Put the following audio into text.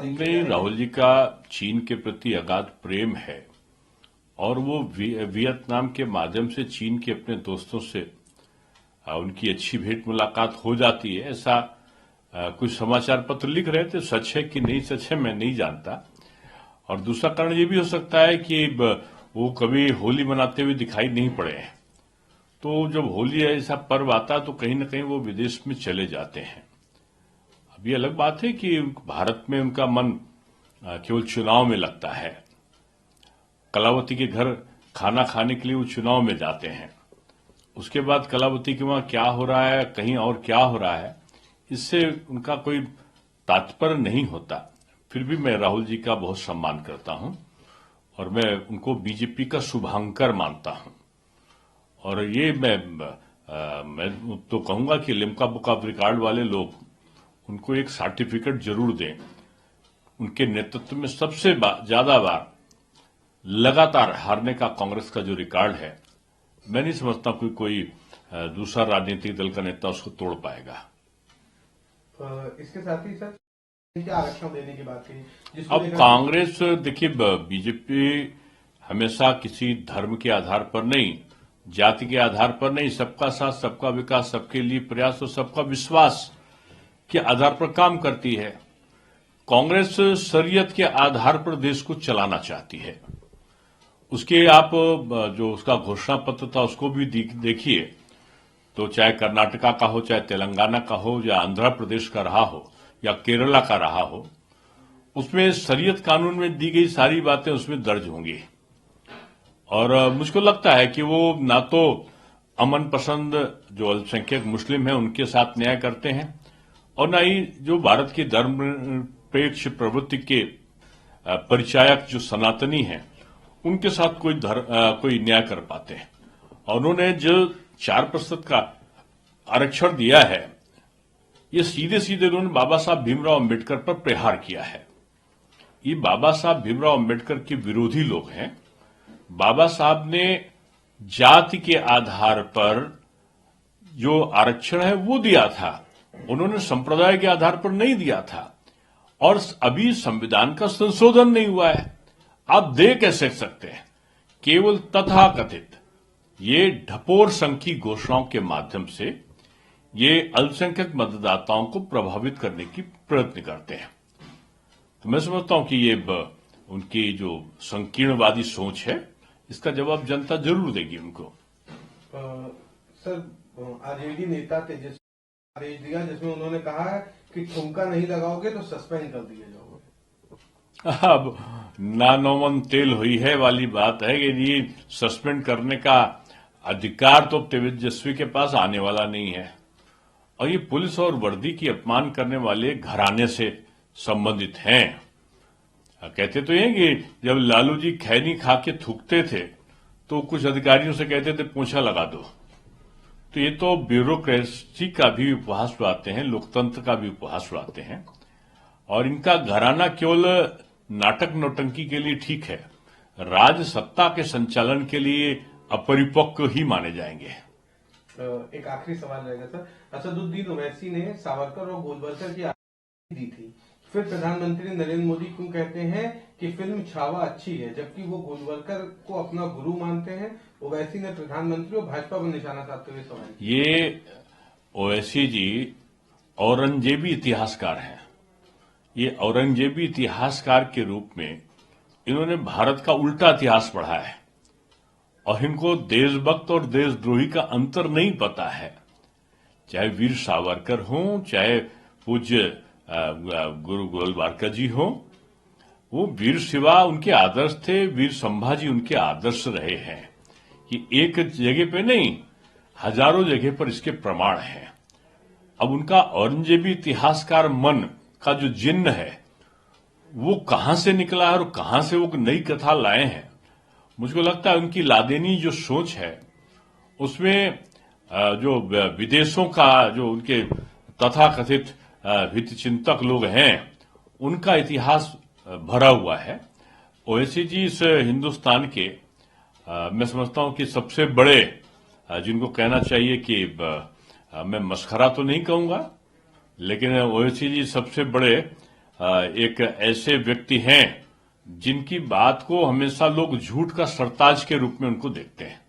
नहीं, राहुल जी का चीन के प्रति अगाध प्रेम है और वो वियतनाम के माध्यम से चीन के अपने दोस्तों से उनकी अच्छी भेंट मुलाकात हो जाती है, ऐसा कुछ समाचार पत्र लिख रहे थे। सच है कि नहीं सच है मैं नहीं जानता। और दूसरा कारण ये भी हो सकता है कि वो कभी होली मनाते हुए दिखाई नहीं पड़े हैं, तो जब होली ऐसा पर्व आता है तो कहीं ना कहीं वो विदेश में चले जाते हैं। अब ये अलग बात है कि भारत में उनका मन केवल चुनाव में लगता है। कलावती के घर खाना खाने के लिए वो चुनाव में जाते हैं, उसके बाद कलावती के वहां क्या हो रहा है, कहीं और क्या हो रहा है, इससे उनका कोई तात्पर्य नहीं होता। फिर भी मैं राहुल जी का बहुत सम्मान करता हूं और मैं उनको बीजेपी का शुभांकर मानता हूं। और ये मैं तो कहूंगा कि लिम्का बुक ऑफ रिकॉर्ड वाले लोग उनको एक सर्टिफिकेट जरूर दें। उनके नेतृत्व में सबसे ज्यादा बार लगातार हारने का कांग्रेस का जो रिकॉर्ड है, मैं नहीं समझता कोई दूसरा राजनीतिक दल का नेता उसको तोड़ पाएगा। इसके साथ ही सर क्या आरक्षण देने की बात कही। अब कांग्रेस देखिए, बीजेपी हमेशा किसी धर्म के आधार पर नहीं, जाति के आधार पर नहीं, सबका साथ सबका विकास, सबके लिए प्रयास और सबका विश्वास के आधार पर काम करती है। कांग्रेस शरीयत के आधार पर देश को चलाना चाहती है। उसके आप जो उसका घोषणा पत्र था उसको भी देखिए, तो चाहे कर्नाटका का हो, चाहे तेलंगाना का हो, या आंध्र प्रदेश का रहा हो, या केरला का रहा हो, उसमें शरीयत कानून में दी गई सारी बातें उसमें दर्ज होंगी। और मुझको लगता है कि वो ना तो अमन पसंद जो अल्पसंख्यक मुस्लिम हैं उनके साथ न्याय करते हैं, और न ही जो भारत की धर्मनिरपेक्ष प्रवृत्ति के परिचायक जो सनातनी हैं उनके साथ कोई न्याय कर पाते हैं। और उन्होंने जो 4% का आरक्षण दिया है, ये सीधे सीधे उन्होंने बाबा साहब भीमराव अंबेडकर पर प्रहार किया है। ये बाबा साहब भीमराव अंबेडकर के विरोधी लोग हैं। बाबा साहब ने जाति के आधार पर जो आरक्षण है वो दिया था, उन्होंने संप्रदाय के आधार पर नहीं दिया था। और अभी संविधान का संशोधन नहीं हुआ है, आप दे कैसे सकते हैं? केवल तथाकथित ये ढपोर संघ की घोषणाओं के माध्यम से ये अल्पसंख्यक मतदाताओं को प्रभावित करने की प्रयत्न करते हैं। तो मैं समझता हूं कि ये उनकी जो संकीर्णवादी सोच है, इसका जवाब जनता जरूर देगी उनको। सर, आरजेडी नेता तेजस्वी आदेश दिया जिसमें उन्होंने कहा कि ठुमका नहीं लगाओगे तो सस्पेंड कर दिए जाओगे। अब नानोमन तेल हुई है वाली बात है कि ये सस्पेंड करने का अधिकार तो तेजस्वी के पास आने वाला नहीं है। और ये पुलिस और वर्दी की अपमान करने वाले घराने से संबंधित हैं। कहते तो ये कि जब लालू जी खैनी खा के थूकते थे तो कुछ अधिकारियों से कहते थे पोंछा लगा दो। तो ये तो ब्यूरोक्रेसी का भी उपहास उड़ाते हैं, लोकतंत्र का भी उपहास उड़ाते हैं। और इनका घराना केवल नाटक नौटंकी के लिए ठीक है, राज सत्ता के संचालन के लिए अपरिपक्व ही माने जाएंगे। एक आखिरी सवाल रहेगा सर, असदुद्दीन ओवैसी ने सावरकर और गोलवलकर की दी थी, फिर प्रधानमंत्री नरेंद्र मोदी क्यों कहते हैं कि फिल्म छावा अच्छी है, जबकि वो गोलवलकर को अपना गुरु मानते हैं। ओवैसी ने प्रधानमंत्री और भाजपा पर निशाना साधते हुए सवाल किया। ये ओवैसी जी औरंगजेबी इतिहासकार हैं। ये औरंगजेबी इतिहासकार के रूप में इन्होंने भारत का उल्टा इतिहास पढ़ा है और इनको देशभक्त और देशद्रोही का अंतर नहीं पता है। चाहे वीर सावरकर हों, चाहे पूज्य गुरु गोलवालकर जी हों, वो वीर शिवा उनके आदर्श थे, वीर संभाजी उनके आदर्श रहे हैं। कि एक जगह पे नहीं, हजारों जगह पर इसके प्रमाण हैं। अब उनका औरंगजेबी इतिहासकार मन का जो जिन्न है वो कहां से निकला है और कहां से वो नई कथा लाए हैं, मुझको लगता है उनकी लादेनी जो सोच है उसमें जो विदेशों का जो उनके तथाकथित हितचिंतक लोग हैं उनका इतिहास भरा हुआ है। ओवैसी जी इस हिंदुस्तान के मैं समझता हूं कि सबसे बड़े, जिनको कहना चाहिए कि मैं मस्खरा तो नहीं कहूंगा, लेकिन ओवैसी जी सबसे बड़े एक ऐसे व्यक्ति हैं जिनकी बात को हमेशा लोग झूठ का सरताज के रूप में उनको देखते हैं।